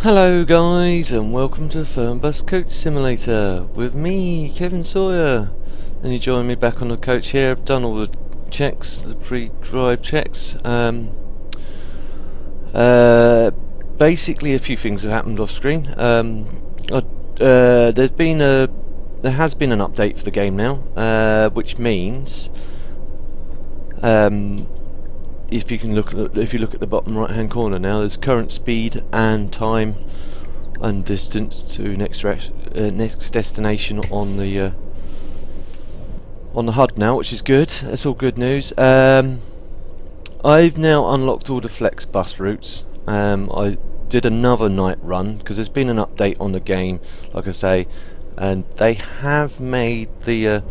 Hello guys, and welcome to Fernbus Simulator with me, Kevin Sawyer. And you join me back on the coach here. I've done all the checks, the pre-drive checks. Basically a few things have happened off screen. There has been an update for the game now, which means if you look at the bottom right hand corner now, there's current speed and time and distance to next destination on the HUD now, which is good. That's all good news. I've now unlocked all the flex bus routes. I did another night run because there's been an update on the game, like I say, and they have made the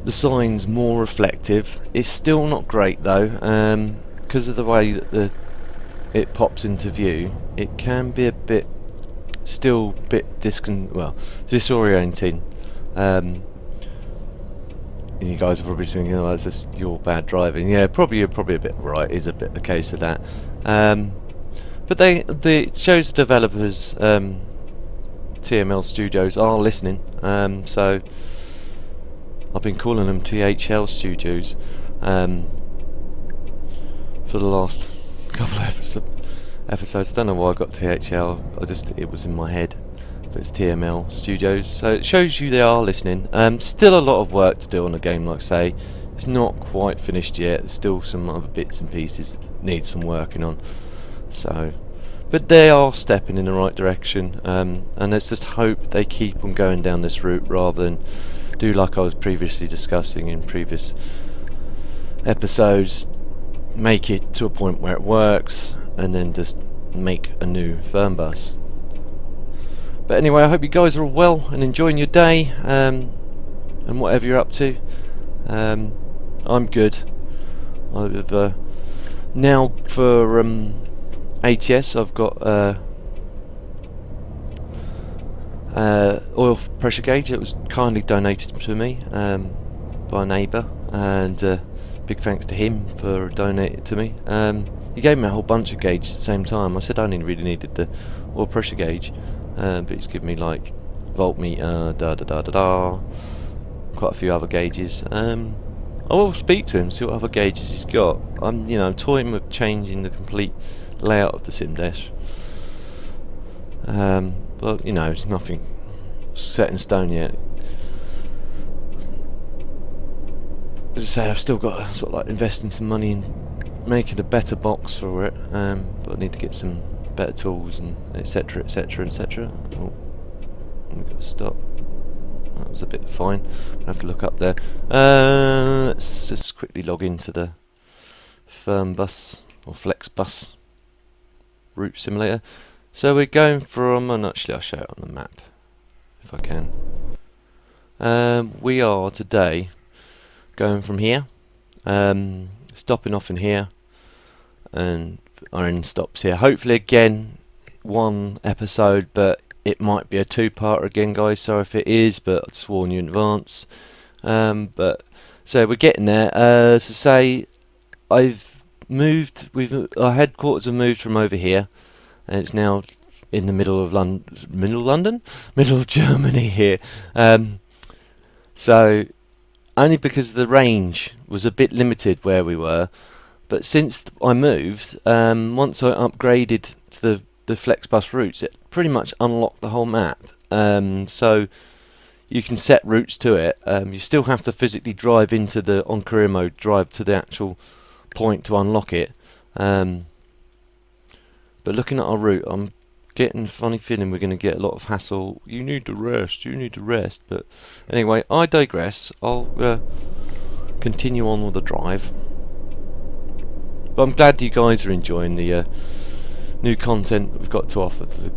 signs more reflective. It's still not great though, because of the way that it pops into view. It can be still a bit disorienting. You guys are probably thinking, "Oh, it's just your bad driving." Yeah, you're probably a bit right. Is a bit the case of that. But it shows the developers, TML Studios, are listening. So I've been calling them THL Studios for the last couple of episodes. I don't know why I got THL. It was in my head, but it's TML Studios. So it shows you they are listening. Still a lot of work to do on the game, like I say. It's not quite finished yet. There's still some other bits and pieces that need some working on. So, but they are stepping in the right direction. And let's just hope they keep on going down this route rather than do like I was previously discussing in previous episodes, make it to a point where it works and then just make a new Fernbus. But anyway, I hope you guys are all well and enjoying your day, and whatever you're up to. I'm good. I've now for ATS I've got oil pressure gauge. It was kindly donated to me by a neighbour, and big thanks to him for donating it to me. He gave me a whole bunch of gauges at the same time. I said I only really needed the oil pressure gauge, but he's given me like voltmeter, quite a few other gauges. I will speak to him, see what other gauges he's got. I'm toying with changing the complete layout of the sim dash. But it's nothing set in stone yet. As I say, I've still got to sort of like investing some money in making a better box for it, but I need to get some better tools and etc. Oh, we've got to stop. That was a bit fine. I have to look up there. Let's just quickly log into the Fernbus or Flexbus route simulator. So we're going from, and actually I'll show it on the map if I can. We are today going from here, stopping off in here, and our end stops here. Hopefully again one episode, but it might be a two-parter again, guys. So if it is, but I'll just warn you in advance. But so we're getting there. To say, I've moved. Our headquarters have moved from over here, and it's now in the middle of middle of Germany here. So only because the range was a bit limited where we were, but since I moved, once I upgraded to the Flexbus routes, it pretty much unlocked the whole map. So you can set routes to it. You still have to physically drive into on career mode, drive to the actual point to unlock it. But looking at our route, I'm getting a funny feeling we're going to get a lot of hassle. You need to rest. But anyway, I digress. I'll continue on with the drive. But I'm glad you guys are enjoying the new content we've got to offer to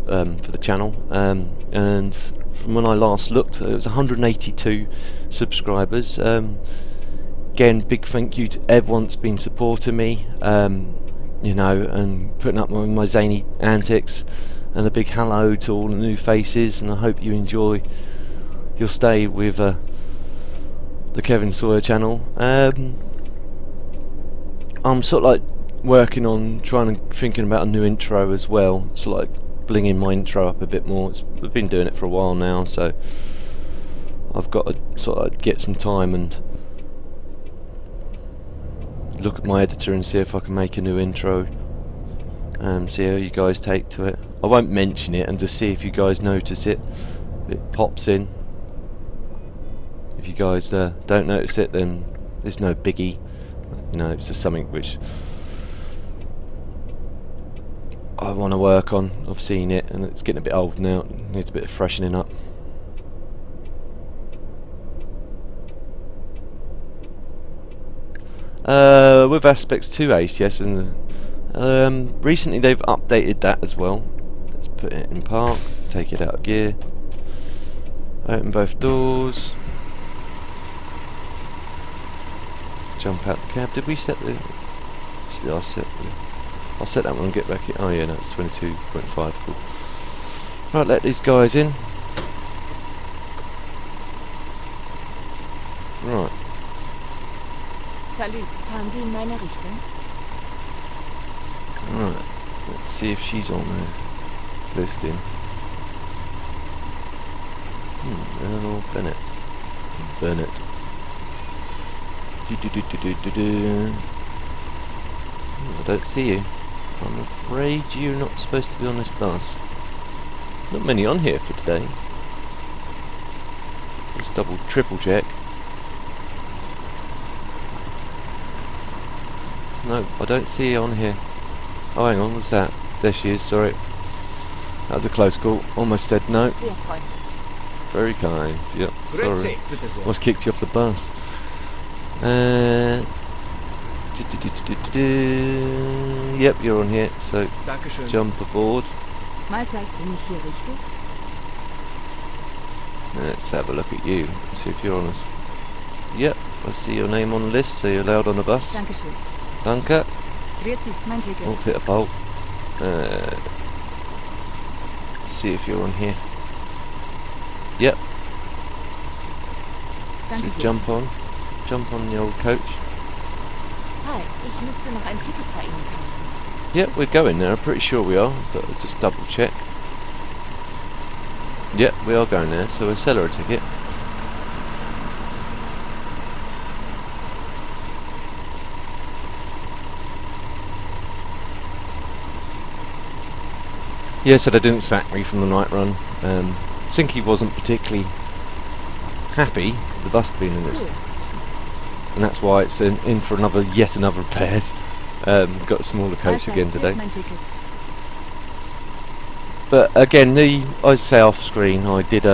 for the channel. And from when I last looked, it was 182 subscribers. Again, big thank you to everyone that's been supporting me. And putting up my zany antics, and a big hello to all the new faces, and I hope you enjoy your stay with the Kevin Sawyer channel. I'm sort of like working on thinking about a new intro as well. It's like blinging my intro up a bit more. I've been doing it for a while now, so I've got to sort of get some time and look at my editor and see if I can make a new intro. See how you guys take to it. I won't mention it and just see if you guys notice it. It pops in. If you guys don't notice it, then there's no biggie. You know, it's just something which I want to work on. I've seen it and it's getting a bit old now. It needs a bit of freshening up. With Aspects 2 Ace, yes, and recently they've updated that as well. Let's put it in park, take it out of gear, open both doors, jump out the cab. Did we set the... I'll set that one and get back in. Oh yeah, no, it's 22.5, cool. Right, let these guys in. Right. Salut, fahren Sie in meine Richtung? Right, let's see if she's on the listing. Eleanor Bennett. I don't see you. I'm afraid you're not supposed to be on this bus. Not many on here for today. Let's triple check. No, I don't see you on here. Oh, hang on, what's that? There she is, sorry. That was a close call. Almost said no. Very kind, yep, sorry. Almost kicked you off the bus. Yep, you're on here, so jump aboard. Mahlzeit, bin ich hier richtig? Let's have a look at you, see if you're on us. Yep, I see your name on the list, so you're allowed on the bus. Dankeschön. Danke. Grüezi, mein Ticket. Won't fit a bolt. Let's see if you're on here. Yep. So jump on the old coach. Hi, ich müsste noch ein Ticket bei Ihnen kaufen. Yep, we're going there. I'm pretty sure we are, but I'll just double check. Yep, we are going there, so we'll sell her a ticket. Yeah, so they didn't sack me from the night run. Sinky wasn't particularly happy with the bus being in this, and that's why it's in for yet another repairs. Got a smaller coach again today. But again, I say off screen, I did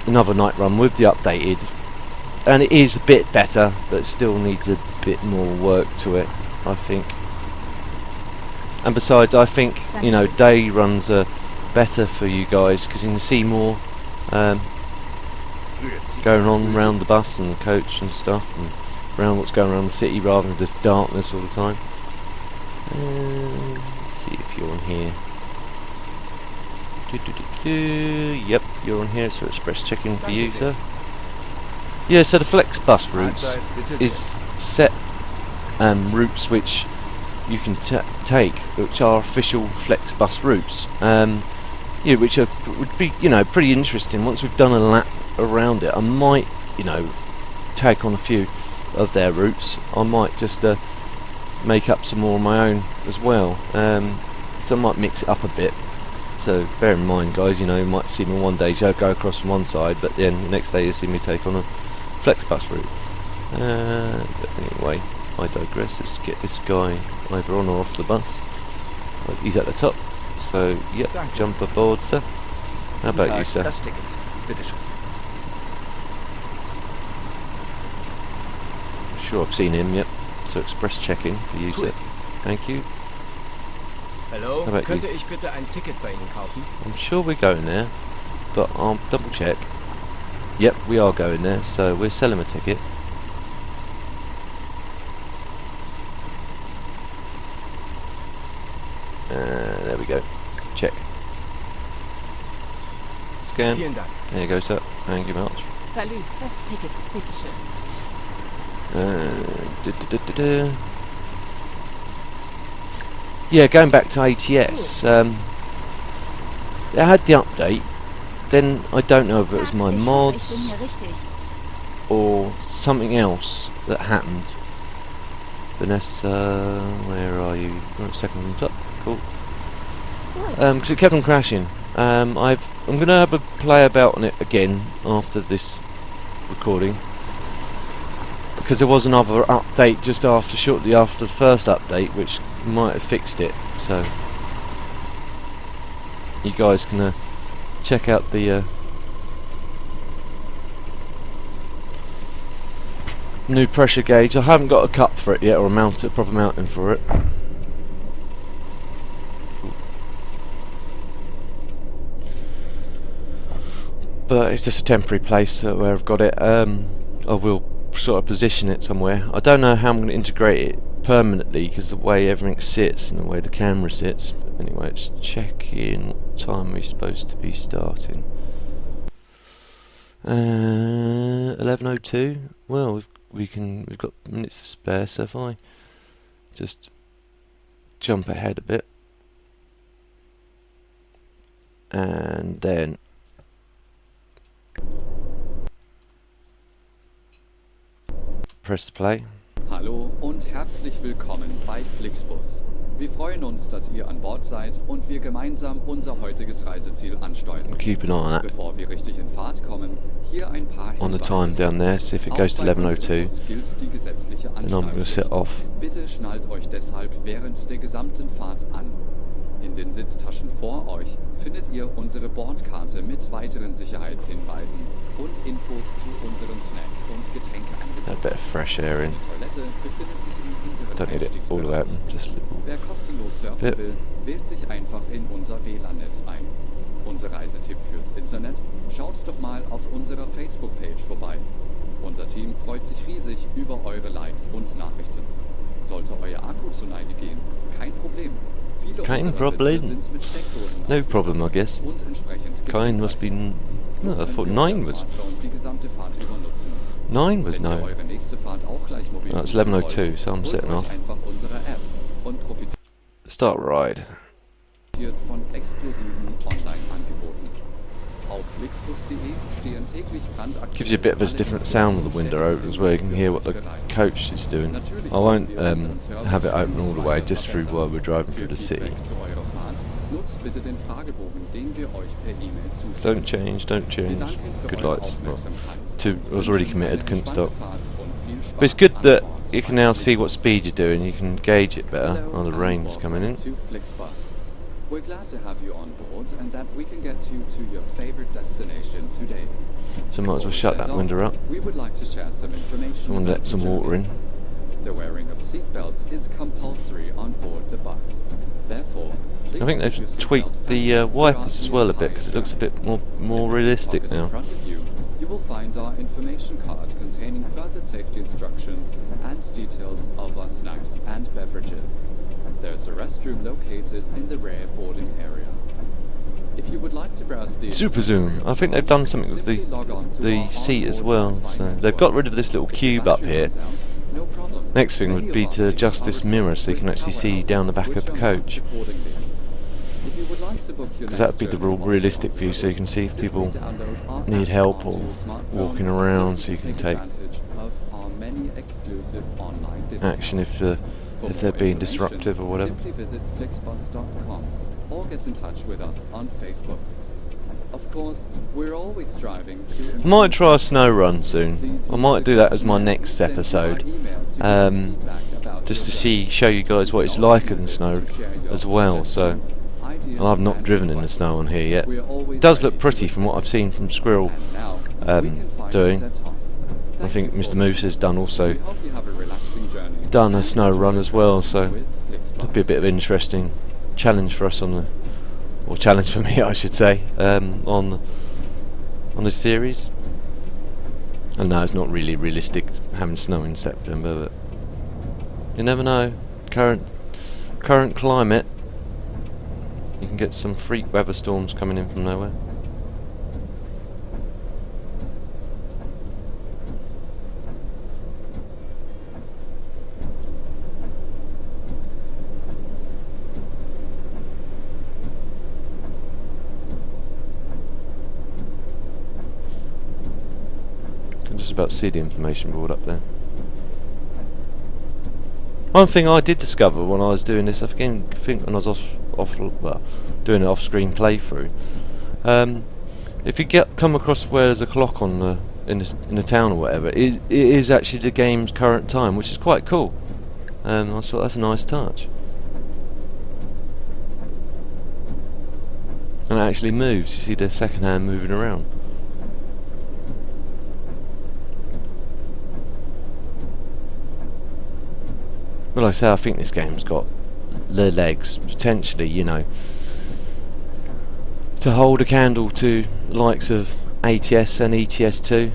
another night run with the updated, and it is a bit better, but it still needs a bit more work to it, I think. And besides, I think, you know, day runs are better for you guys because you can see more going on around the bus and the coach and stuff, and around what's going around the city rather than just darkness all the time. Let's see if you're on here. Yep, you're on here, so express checking for you, sir. Yeah, so the flex bus routes is set routes which you can take, which are official flex bus routes, yeah, which would be, you know, pretty interesting. Once we've done a lap around it, I might, you know, take on a few of their routes. I might just make up some more of my own as well, so I might mix it up a bit. So bear in mind, guys, you know, you might see me one day go across from one side, but then the next day you see me take on a flex bus route. But anyway, I digress. Let's get this guy either on or off the bus. He's at the top, so yep, jump aboard, sir. How about you, sir? I'm sure I've seen him, yep. So express checking for you, sir. Thank you. Hello, how about könnte you? Ich bitte ein Ticket bei Ihnen kaufen? I'm sure we're going there, but I'll double check. Yep, we are going there, so we'll sell him a ticket. There we go. Check. Scan. Vielen Dank. There you go, sir. Thank you much. Salut, das Ticket, bitteschön. yeah, going back to ATS, it had the update. Then I don't know if it was my Ich hoffe, ich bin mods hier richtig. or something else that happened. Vanessa, where are you? Oh, second from the top. Cool. Good. Because it kept on crashing. I'm going to have a play about on it again after this recording, because there was another update just after, shortly after the first update, which might have fixed it. So you guys can check out the new pressure gauge. I haven't got a cup for it yet, or a proper mounting for it. But it's just a temporary place where I've got it. I will sort of position it somewhere. I don't know how I'm going to integrate it permanently, because the way everything sits and the way the camera sits. But anyway, let's check in what time we're supposed to be starting. 11:02. Well, we've got minutes to spare, so if I just jump ahead a bit and then press play. Hallo und herzlich willkommen bei Flixbus. Wir freuen uns, dass ihr an Bord seid und wir gemeinsam unser heutiges Reiseziel ansteuern. Keep an eye on that. Bevor wir richtig in Fahrt kommen, hier ein paar Hinweise. On the time down there, see if it goes to 11:02. Gilt die gesetzliche And I'm going to set off. Bitte schnallt euch deshalb während der gesamten Fahrt an. In den Sitztaschen vor euch findet ihr unsere Bordkarte mit weiteren Sicherheitshinweisen und Infos zu unserem Snack- und Getränkeangebot. A bit of fresh air in. Die Toilette befindet sich im hinteren Don't need it all the way open, just a little. Wer kostenlos surfen Bit. will, wählt sich einfach in unser WLAN-Netz ein. Unser Reisetipp fürs Internet? Schaut doch mal auf unserer Facebook-Page vorbei. Unser Team freut sich riesig über eure Likes und Nachrichten. Sollte euer Akku zu Neige gehen, kein Problem. Viele Kein unserer Problem. Sitze sind mit Steckdosen No ausgestattet problem, I guess. und entsprechend Kind must be. No, I thought 9 was. die gesamte Fahrt über nutzen. 9 was Wenn ihr no. eure nächste Fahrt auch gleich mobil No, it's buchen 11:02, wollt, so I'm holt setting euch off. einfach unsere App und profitiert Start ride. von exklusiven Online-Angeboten. Auf flixbus.de stehen täglich brandaktuelle Gives you a bit of a different sound with the window open as well. You can hear what the coach is doing. I won't have it open all the way, just through while we're driving through the city. Zu eurer Fahrt nutzt bitte den Fragebogen, den wir euch per E-Mail zuschicken. Don't change, don't Wir change. danken für Good eure lights. Well, Aufmerksamkeit. I was already committed, couldn't stop. Entspannte Fahrt und viel Spaß But it's good an that Bord you can bei now see what Flixbus. speed you're doing. You can gauge it better. Hello Oh, the and rain's coming in. welcome to Flixbus. We're glad to have you on board and that we can get you to your favorite destination today. So might as well Before we shut set that off, window up. We would like to share some information. Someone about let some the water journey. in. The wearing of seatbelts is compulsory on board the bus. Therefore, I think they've tweaked the wipers as well a bit, because it looks a bit more realistic In now. front of you, you will find our information card containing further safety instructions and details of our snacks and beverages. There's a restroom located in the rear boarding area. If you would like to browse the Super zoom. I think they've done something with the seat as well. So they've got rid of this little cube up here. Next thing would be to adjust this mirror so you can actually see down the back of the coach. Because that would be the real realistic view, so you can see if people need help or walking around, so you can take action if they're being disruptive or whatever. Simply visit flixbus.com or get in touch with us on Facebook. Of course, we're always striving to I might try a snow run soon. I might do that as my next episode, just to show you guys what it's like in the snow as well. So, and I've not driven in the snow on here yet. It does look pretty from what I've seen from Squirrel doing. I think Mr. Moose has done a snow run as well, so it'll be a bit of an interesting challenge for us or challenge for me, I should say, on this series. I know it's not really realistic having snow in September, but you never know. Current climate, you can get some freak weather storms coming in from nowhere. just about to see the information board up there. One thing I did discover when I was doing this, I think when I was doing an off-screen playthrough, if you come across where there's a clock on the in the town or whatever, it is actually the game's current time, which is quite cool. I thought that's a nice touch. And it actually moves. You see the second hand moving around. But like I say, I think this game's got the legs, potentially, you know, to hold a candle to the likes of ATS and ETS2.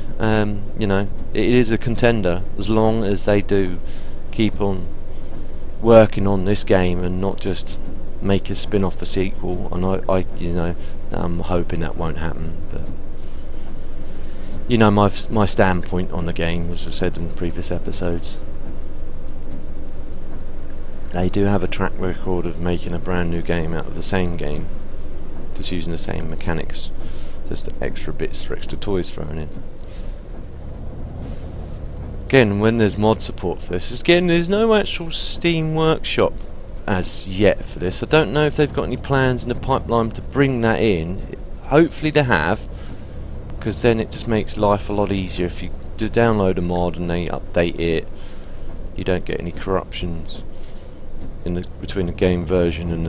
You know, it is a contender as long as they do keep on working on this game and not just make a spin-off a sequel. And I you know, I'm hoping that won't happen. But you know, my standpoint on the game, as I said in previous episodes, they do have a track record of making a brand new game out of the same game, just using the same mechanics, just extra bits for extra toys thrown in. Again, when there's mod support for this, again, there's no actual Steam Workshop as yet for this. I don't know if they've got any plans in the pipeline to bring that in. Hopefully they have, because then it just makes life a lot easier. If you do download a mod and they update it, you don't get any corruptions between the game version and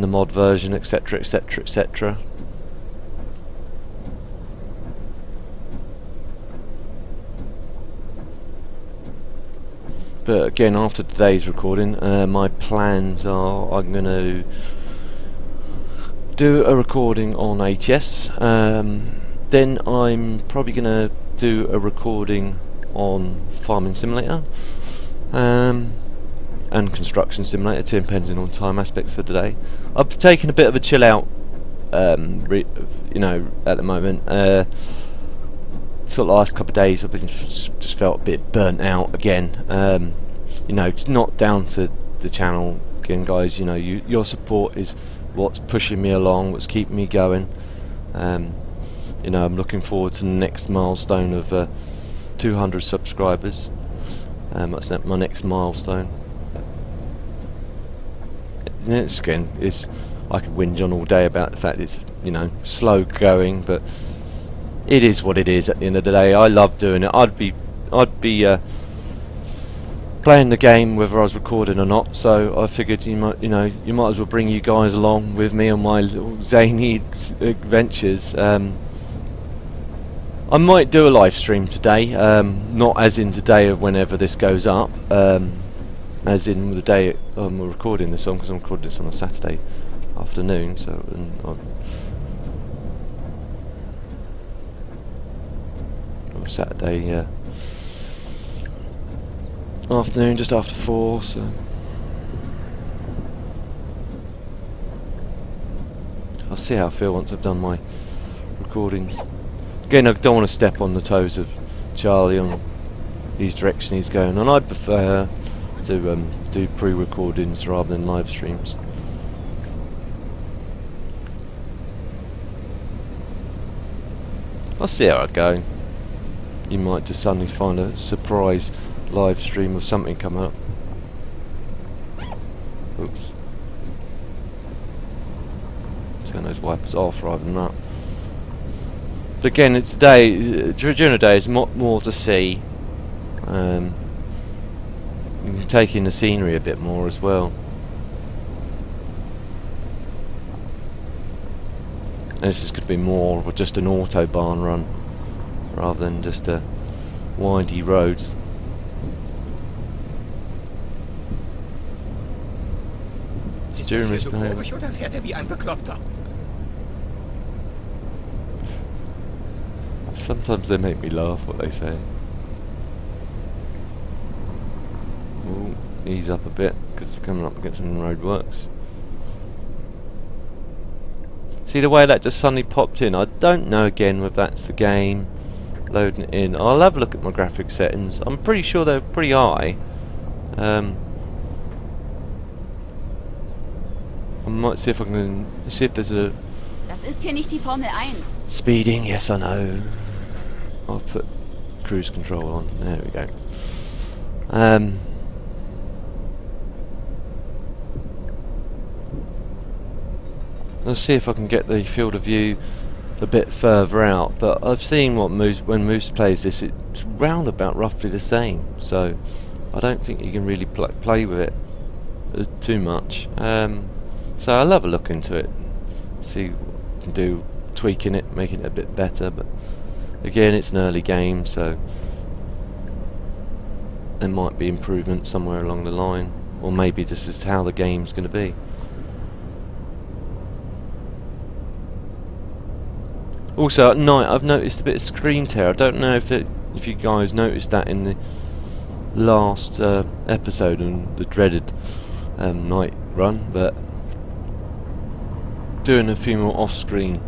the mod version, etc, etc, etc. But again, after today's recording, my plans are I'm going to do a recording on ATS, then I'm probably going to do a recording on Farming Simulator, and Construction Simulator, depending on time aspects for today. I've taken a bit of a chill out, you know, at the moment. Sort of the last couple of days I've been just felt a bit burnt out again. You know, it's not down to the channel again, guys. You know, your support is what's pushing me along, what's keeping me going. You know, I'm looking forward to the next milestone of 200 subscribers. That's my next milestone. It's again, I could whinge on all day about the fact it's, you know, slow going, but it is what it is. At the end of the day, I love doing it. I'd be playing the game whether I was recording or not. So I figured you might as well bring you guys along with me on my little zany adventures. I might do a live stream today, not as in today of whenever this goes up, as in the day I'm recording this on, because I'm recording this on a Saturday afternoon. So Saturday afternoon, just after 4. So I'll see how I feel once I've done my recordings. Again, I don't want to step on the toes of Charlie on his direction he's going, and I'd prefer to do pre-recordings rather than live streams. I'll see how I go. You might just suddenly find a surprise live stream of something come up. Oops. Turn those wipers off rather than that. But again, it's day during the day. There's more to see. You can take in the scenery a bit more as well. And this is going to be more of just an autobahn run, rather than just a windy roads. Steering wheel behind. Oder fährt wie ein Bekloppter? Sometimes they make me laugh what they say. Ooh, ease up a bit because we're coming up against some roadworks. See the way that just suddenly popped in? I don't know again whether that's the game loading it in. I'll have a look at my graphics settings. I'm pretty sure they're pretty high. I might see if I can see if there's a Das ist hier nicht die Formel 1. speeding. Yes, I know. I'll put cruise control on. There we go. Let's see if I can get the field of view a bit further out, but I've seen when Moose plays this, it's round about roughly the same, so I don't think you can really play with it too much. So I'll have a look into it, see what I can do, tweaking it, making it a bit better, but again, it's an early game, so there might be improvements somewhere along the line, or maybe this is how the game's going to be. Also at night I've noticed a bit of screen tear. I don't know if you guys noticed that in the last episode on the dreaded night run, but doing a few more off-screen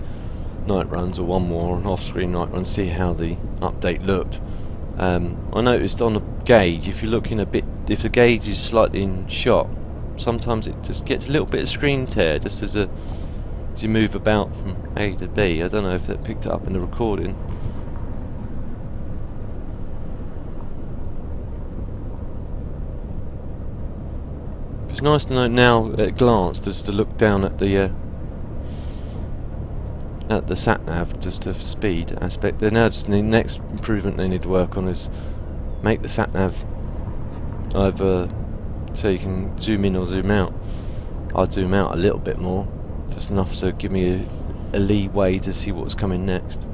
night runs, or one more on off-screen night run, see how the update looked. I noticed on the gauge, if you're looking a bit, if the gauge is slightly in shot, sometimes it just gets a little bit of screen tear just as you move about from A to B. I don't know if that picked it up in the recording. It's nice to know now at a glance, just to look down at the sat nav, just the speed aspect. Then now the next improvement they need to work on is make the sat nav either so you can zoom in or zoom out. I'd zoom out a little bit more, just enough to give me a leeway to see what's coming next.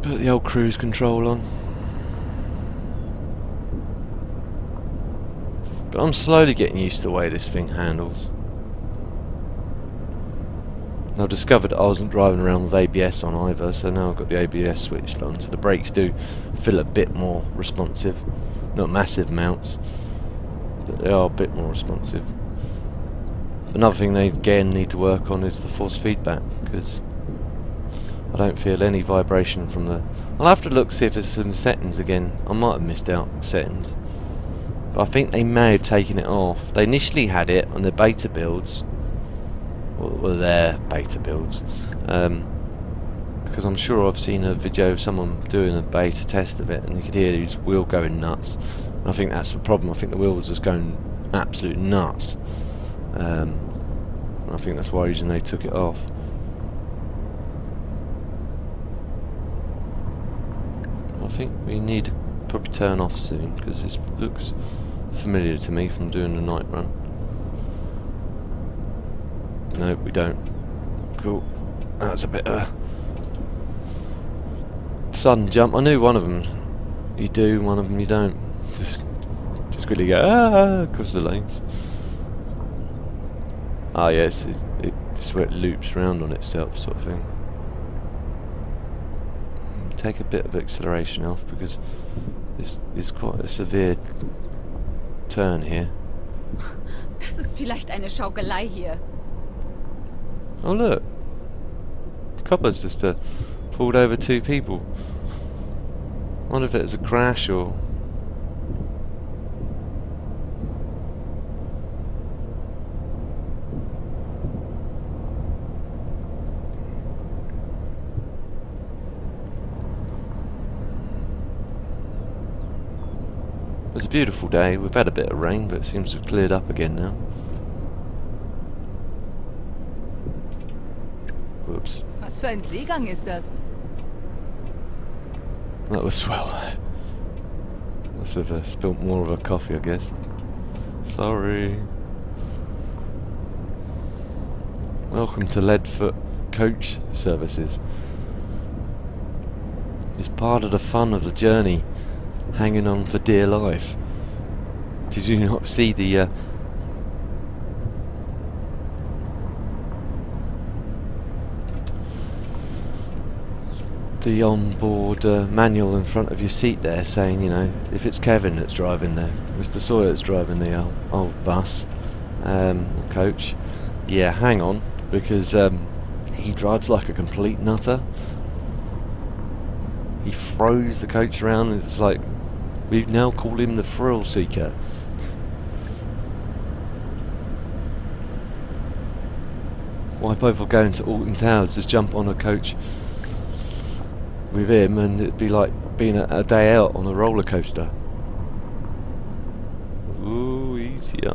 Put the old cruise control on. But I'm slowly getting used to the way this thing handles. And I've discovered that I wasn't driving around with ABS on either, so now I've got the ABS switched on, so the brakes do feel a bit more responsive. Not massive amounts, but they are a bit more responsive. Another thing they again need to work on is the force feedback, because I don't feel any vibration from the... I'll have to look, see if there's some settings again. I might have missed out settings, but I think they may have taken it off. They initially had it on the beta builds, or their beta builds, because I'm sure I've seen a video of someone doing a beta test of it, and you could hear his wheel going nuts. And I think that's the problem. I think the wheel was just going absolute nuts. And I think that's why they took it off. I think we need to probably turn off soon, because this looks familiar to me from doing the night run. No, we don't. Cool. That's a bit of a sudden jump. I knew one of them you do, one of them you don't. Just really go across the lanes. Ah, yes, it's where it loops around on itself, sort of thing. Take a bit of acceleration off, because it's quite a severe turn here. Das ist vielleicht eine Schaukelei hier. Oh look, Copper's just pulled over two people. I wonder if it's a crash or... It's a beautiful day. We've had a bit of rain, but it seems to have cleared up again now. Whoops. Was für ein Seegang ist das? That was swell. Must have spilt more of a coffee, I guess. Sorry. Welcome to Leadfoot Coach Services. It's part of the fun of the journey, hanging on for dear life. Did you not see the onboard manual in front of your seat there, saying, you know, if it's Kevin that's driving Mr. Sawyer's driving the old bus, coach, yeah, hang on, because he drives like a complete nutter. He throws the coach around, and it's like, we've now called him the thrill seeker. why bother going to Alton Towers? Just jump on a coach with him, and it'd be like being a day out on a roller coaster. Ooh, easier.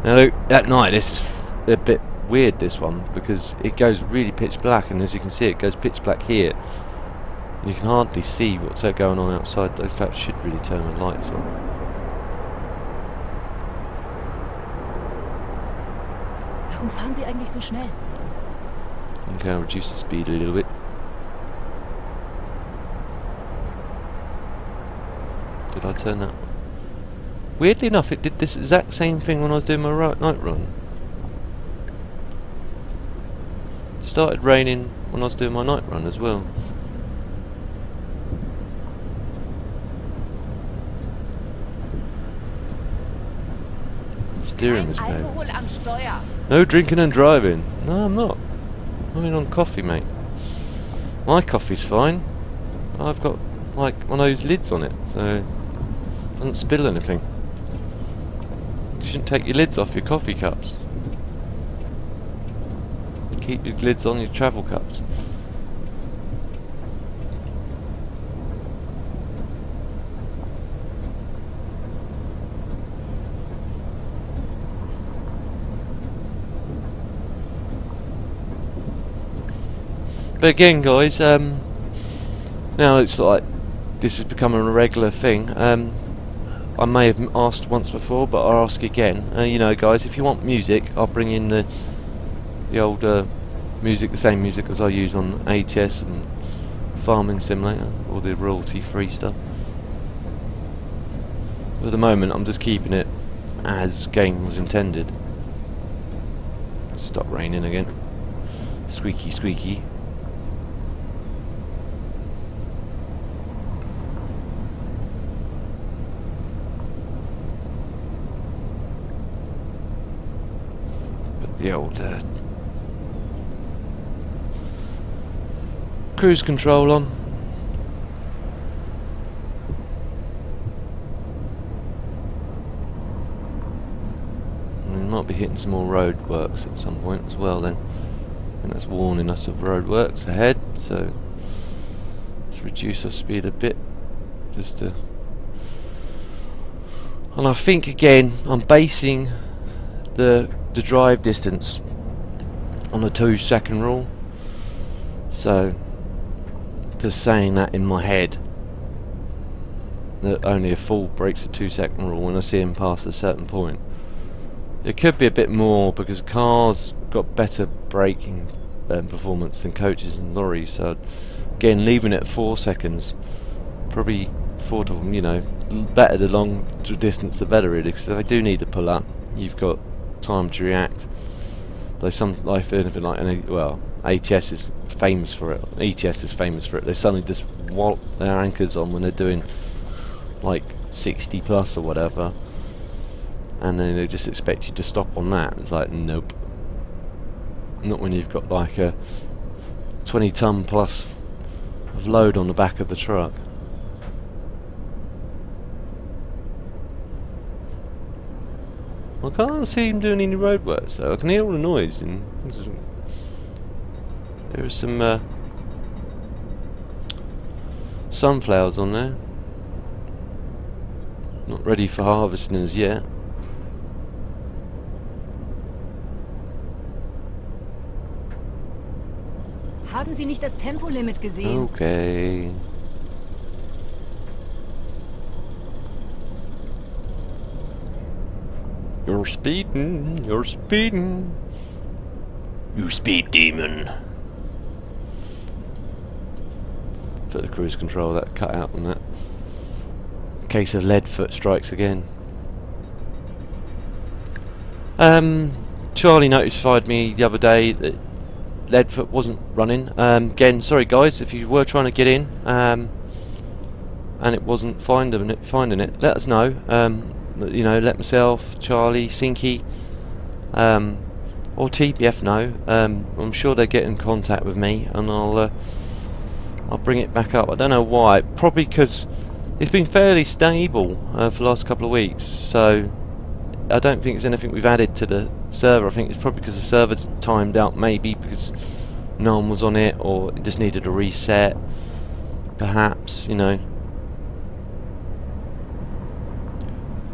Now look, at night this is a bit weird, this one, because it goes really pitch black, and as you can see it goes pitch black here. You can hardly see what's going on outside. In fact, I should really turn the lights on. Warum fahren Sie eigentlich so schnell? Okay, I'll reduce the speed a little bit. Did I turn that? Weirdly enough, it did this exact same thing when I was doing my night run. It started raining when I was doing my night run as well. Steering was bad. Alkohol am Steuer. No drinking and driving. No, I'm not. I'm in on coffee, mate. My coffee's fine. I've got like one of those lids on it, so it doesn't spill anything. You shouldn't take your lids off your coffee cups. Keep your lids on your travel cups. But again, guys, now it's like this is becoming a regular thing. I may have asked once before, but I'll ask again. You know, guys, if you want music, I'll bring in the old music, the same music as I use on ATS and Farming Simulator, all the royalty-free stuff. But at the moment, I'm just keeping it as game was intended. Stop raining again. Squeaky, squeaky. The old cruise control on. We might be hitting some more road works at some point as well then. And that's warning us of road works ahead, so let's reduce our speed a bit just to. And I think again I'm basing the drive distance on the 2-second rule, so just saying that in my head that only a fool breaks the 2-second rule when I see him past a certain point. It could be a bit more because cars got better braking performance than coaches and lorries, so again leaving it at 4 seconds, probably 4 to, you know, better the long distance the better really, because if they do need to pull up you've got time to react. Though some life anything like any, well, ATS is famous for it. ETS is famous for it. They suddenly just wallop their anchors on when they're doing like 60 plus or whatever, and then they just expect you to stop on that. It's like nope. Not when you've got like a 20-ton plus of load on the back of the truck. I can't see him doing any roadworks though. I can hear all the noise, and there are some sunflowers on there. Not ready for harvesting as yet. Haben Sie nicht das Tempolimit gesehen? Okay. You're speeding, you're speeding. You speed demon. Put the cruise control, that cut out on that. Case of Leadfoot strikes again. Charlie notified me the other day that Leadfoot wasn't running. Again, sorry guys, if you were trying to get in and it wasn't finding it, let us know. You know, let myself, Charlie, Sinky, or TBF know. I'm sure they'll get in contact with me, and I'll bring it back up. I don't know why. Probably because it's been fairly stable for the last couple of weeks. So I don't think it's anything we've added to the server. I think it's probably because the server's timed out, maybe because no one was on it, or it just needed a reset, perhaps, you know.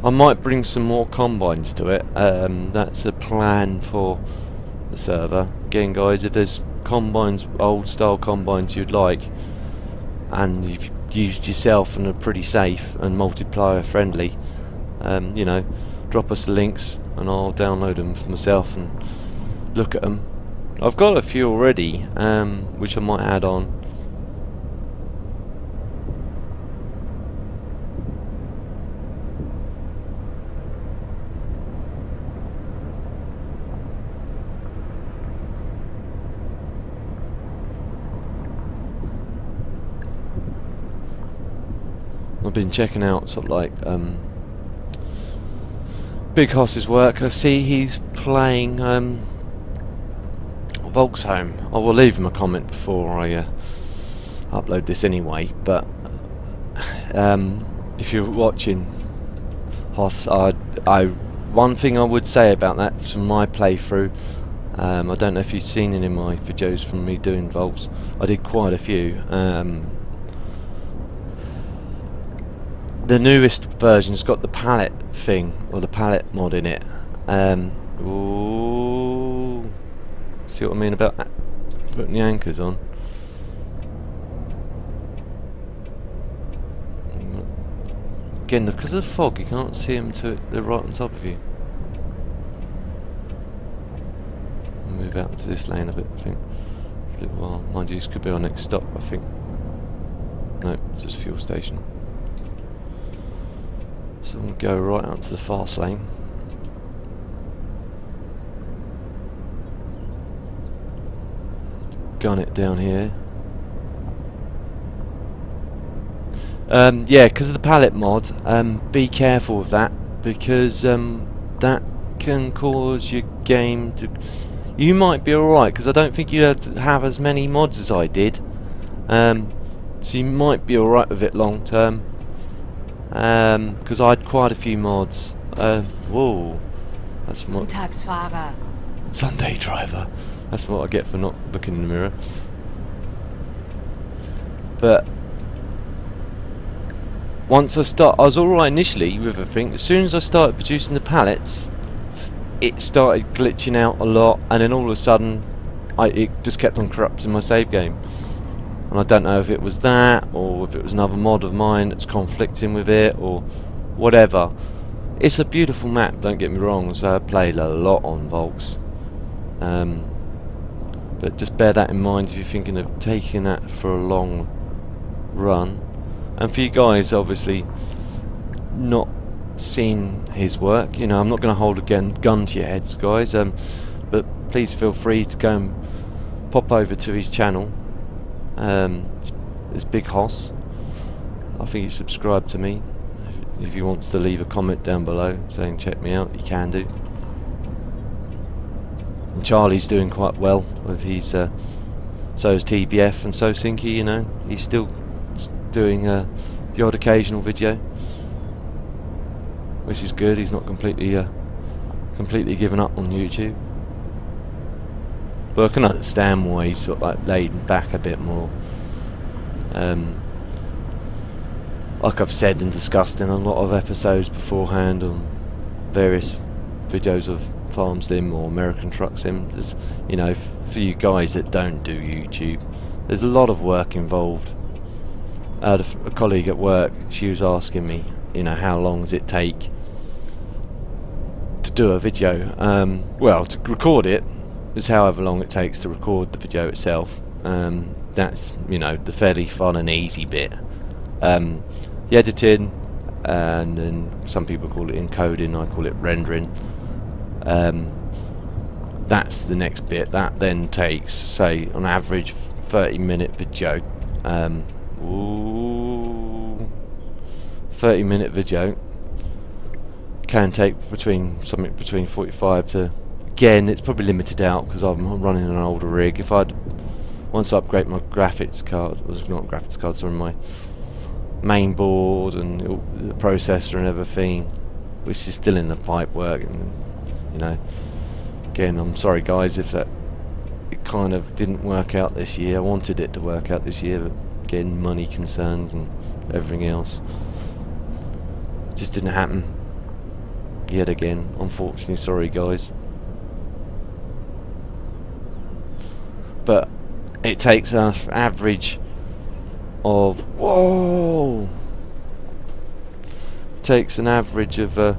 I might bring some more combines to it. That's a plan for the server. Again, guys, if there's combines, old style combines you'd like, and you've used yourself and are pretty safe and multiplayer friendly, you know, drop us the links and I'll download them for myself and look at them. I've got a few already, which I might add on. I've been checking out sort of like Big Hoss's work. I see he's playing Volksheim. I will leave him a comment before I upload this anyway, but if you're watching Hoss, one thing I would say about that from my playthrough, I don't know if you've seen any of my videos from me doing Volks. I did quite a few. The newest version's got the pallet thing, or the pallet mod in it. Ooh, see what I mean about that? Putting the anchors on. Again, because of the fog, you can't see them they're right on top of you. I'll move out into this lane a bit, I think, for a little while. Mind you, this could be our next stop, I think. No, it's just a fuel station. So we'll go right out to the fast lane. Gun it down here. Yeah, because of the pallet mod, be careful with that, because that can cause your game to... You might be alright, because I don't think you have as many mods as I did. So you might be alright with it long term. Because I had quite a few mods. Whoa, that's what... Sonntagsfahrer. Sunday driver. That's what I get for not looking in the mirror. But once I was alright initially with everything. As soon as I started producing the pallets, it started glitching out a lot, and then all of a sudden it just kept on corrupting my save game. And I don't know if it was that, or if it was another mod of mine that's conflicting with it, or whatever. It's a beautiful map, don't get me wrong, so I played a lot on Volks. But just bear that in mind if you're thinking of taking that for a long run. And for you guys, obviously, not seen his work, you know, I'm not going to hold a gun to your heads, guys. But please feel free to go and pop over to his channel. It's Big Hoss. I think he's subscribed to me. If he wants to leave a comment down below saying check me out, he can do. And Charlie's doing quite well with his so is TBF, and so Sinky, you know, he's still doing the odd occasional video, which is good. He's not completely given up on YouTube. But I can understand why he's sort of like laid back a bit more. Like I've said and discussed in a lot of episodes beforehand on various videos of Farm Sim or American Truck Sim, there's, you know, for you guys that don't do YouTube, there's a lot of work involved. I had a colleague at work, she was asking me, you know, how long does it take to do a video? Well, to record it is however long it takes to record the video itself. That's, you know, the fairly fun and easy bit. The editing, and then some people call it encoding, I call it rendering. That's the next bit. That then takes, say, on average 30-minute video. 30-minute video can take something between 45 to... Again, it's probably limited out because I'm running an older rig. Once I upgrade my graphics card, sorry, my main board and the processor and everything, which is still in the pipe work, and you know, again, I'm sorry guys if that it kind of didn't work out this year. I wanted it to work out this year, but again, money concerns and everything else, it just didn't happen yet again, unfortunately. Sorry guys, but it takes an average of takes an average of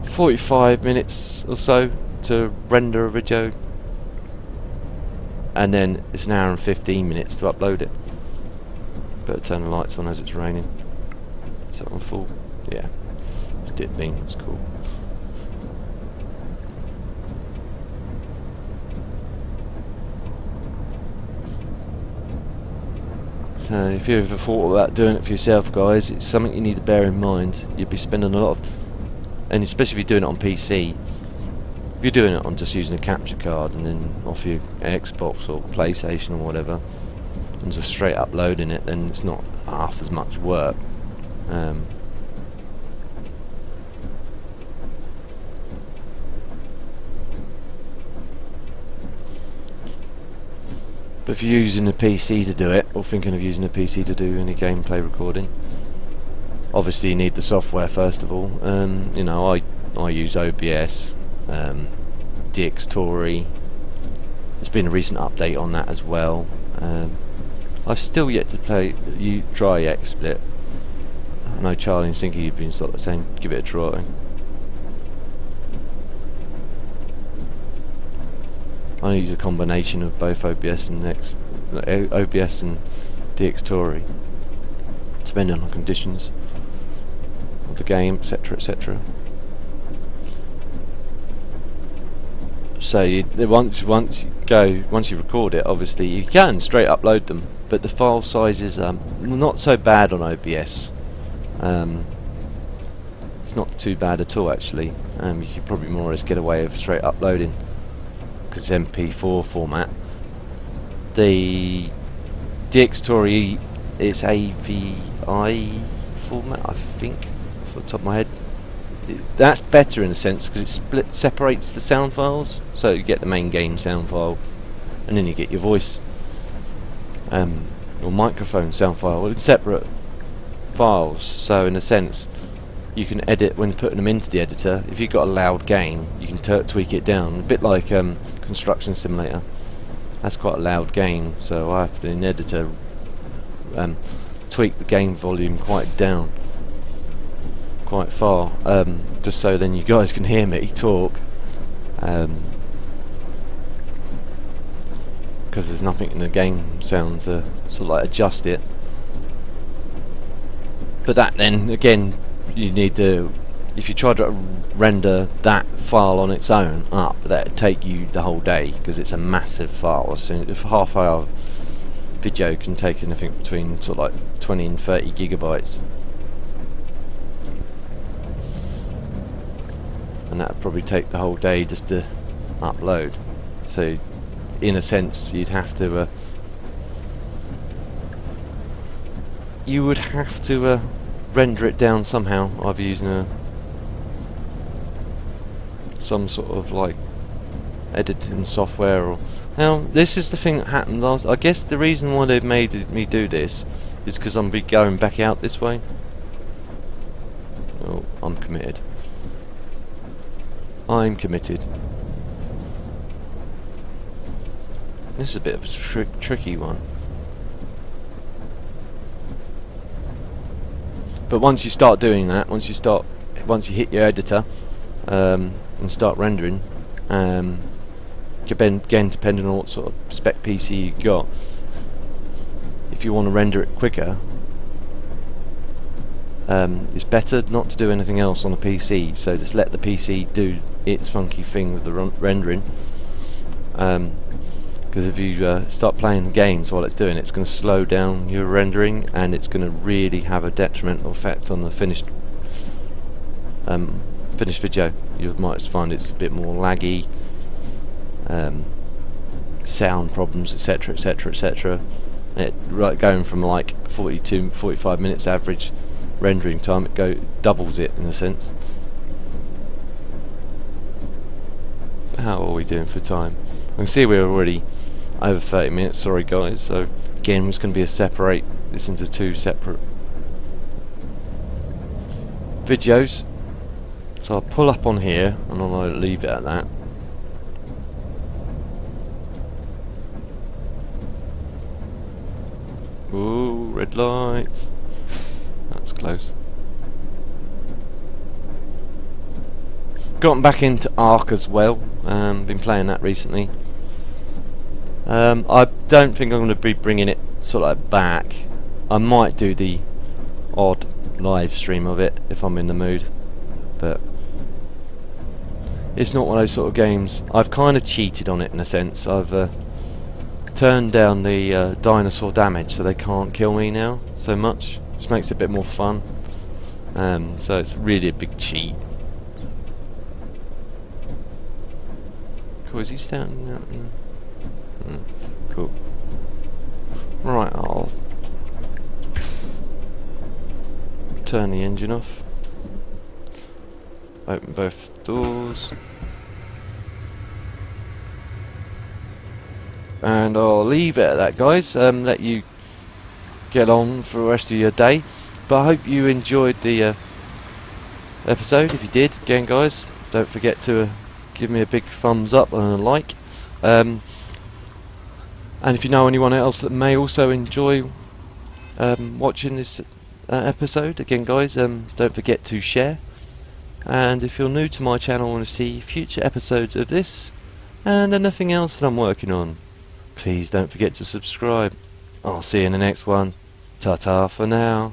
45 minutes or so to render a video, and then it's an hour and 15 minutes to upload it. Better turn the lights on as it's raining. Is that on full? Yeah, it's dipping, it's cool. So if you ever thought about doing it for yourself guys, it's something you need to bear in mind. You'd be spending a lot of, and especially if you're doing it on PC, if you're doing it on just using a capture card and then off your Xbox or PlayStation or whatever, and just straight uploading it, then it's not half as much work. But if you're using a PC to do it, or thinking of using a PC to do any gameplay recording, obviously you need the software first of all. You know, I use OBS, Diaries. There's been a recent update on that as well. I've still yet to try XSplit. I know Charlie and Sinky have been sort of saying give it a try. I use a combination of both OBS and Diaries, depending on the conditions of the game, etc., etc. So once you record it, obviously you can straight upload them, but the file size is not so bad on OBS. It's not too bad at all actually. You could probably more or less get away with straight uploading, because MP4 format. The Diaries is AVI format, I think, off the top of my head. That's better in a sense because it separates the sound files, so you get the main game sound file, and then you get your voice or microphone sound file in separate files. So in a sense, you can edit when putting them into the editor. If you've got a loud gain, you can tweak it down, a bit like Construction Simulator. That's quite a loud gain, so I have to in editor tweak the gain volume quite down, quite far, just so then you guys can hear me talk, because there's nothing in the game sound to sort of like adjust it. But that then again, you need to, if you try to render that file on its own up, that'd take you the whole day because it's a massive file. So if a half-hour video can take anything between sort of like 20 and 30 gigabytes, and that'd probably take the whole day just to upload. So in a sense, you'd have to render it down somehow, either using some sort of like editing software or... Now this is the thing that happened last... I guess the reason why they've made me do this is because I'm going back out this way. Oh, I'm committed. I'm committed. This is a bit of a tricky one. But once you start doing that, once you hit your editor and start rendering, again depending on what sort of spec PC you got, if you want to render it quicker, it's better not to do anything else on a PC. So just let the PC do its funky thing with the rendering. Because if you start playing the games while it's doing it, it's going to slow down your rendering, and it's going to really have a detrimental effect on the finished video. You might find it's a bit more laggy, sound problems, etc, etc, etc. Right, going from like 45 minutes average rendering time, it doubles it in a sense. How are we doing for time? I can see we're already over 30 minutes, sorry guys. So again, it's going to be separate this into 2 separate videos. So I'll pull up on here and I'll leave it at that. Ooh, red lights. That's close. Gotten back into Ark as well. Been playing that recently. I don't think I'm going to be bringing it sort of like back. I might do the odd live stream of it if I'm in the mood, but it's not one of those sort of games. I've kind of cheated on it in a sense. I've turned down the dinosaur damage so they can't kill me now so much, which makes it a bit more fun. So it's really a big cheat. Cool, is he standing out? Cool. Right, I'll turn the engine off. Open both doors. And I'll leave it at that, guys. Let you get on for the rest of your day. But I hope you enjoyed the episode. If you did, again guys, don't forget to give me a big thumbs up and a like. And if you know anyone else that may also enjoy watching this episode, again guys, don't forget to share. And if you're new to my channel and want to see future episodes of this and anything else that I'm working on, please don't forget to subscribe. I'll see you in the next one. Ta-ta for now.